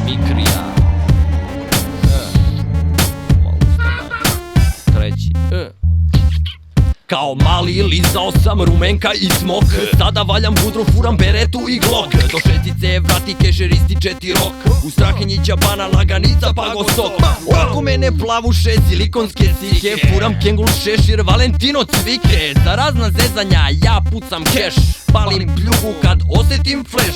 Mikrija. Treći. Kao mali lizao sam rumenka i smok. Sada valjam budro, furam beretu i glok. Do šestice vrati kešer, ističe ti rok. U Strahinjića bana laganica pago sok. Oko mene plavuše silikonske sike. Furam kengul šešir, Valentino cvike. Za razna zezanja ja pucam keš. Palim pljugu kad osetim fleš.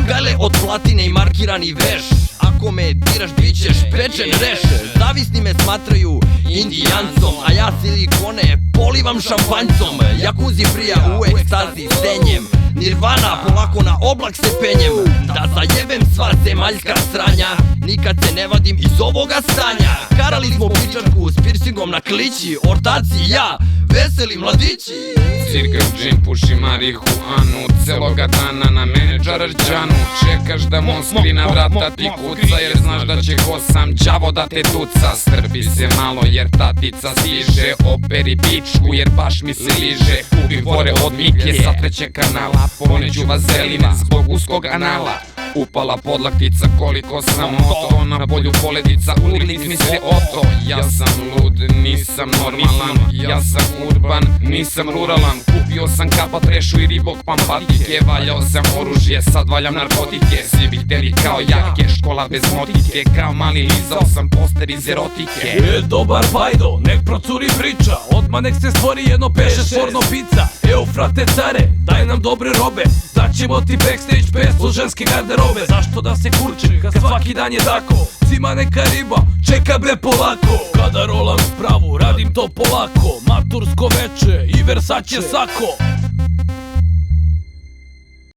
Gale od platine i markirani veš. Ako me diraš bit ćeš pečen reš. Zavisni me smatraju indijancom, a ja silikone polivam šampanjcom. Jakuzi prija u ekstazi stenjem. Nirvana polako na oblak se penjem. Da zajebem sva zemaljska sranja. Nikad se ne vadim iz ovoga stanja. Karali smo pičarku s piercingom na klići. Ortaci i ja, veseli mladići. Cirkaš džin, puši marihuanu. Celoga dana na menadžar Rđanu. Čekaš da Moskvi na vrata ti kuca, jer znaš da će ko sam đavo da te tuca. Strpi se malo jer tatica stiže. Operi pičku jer baš mi se liže. Kupi fore od Mike sa trećeg kanala. Poneću vazelina zbog uskog anala. Upala podlaktica koliko sam oto. Na polju poledica ulic mi se oto. Ja sam lud, nisam normalan. Ja sam urban, nisam ruralan. Kupio sam kapa, trešu i ribok pampatike. Valjao sam oružje, sad valjam narkotike. Svi bi hteli kao jake, škola bez motike. Kao mali lizao sam poster iz erotike. Dobar bajdo, nek procuri priča. Odmah nek se stvori jedno peše sporno pizza. Frate care, daj nam dobre robe. Daćemo ti backstage peslu ženske garderobe. Zašto da se kurčim, kad svaki dan je tako. Cima neka riba, čeka bre polako. Kada rolam spravu, radim to polako. Matursko veče i Versace sako.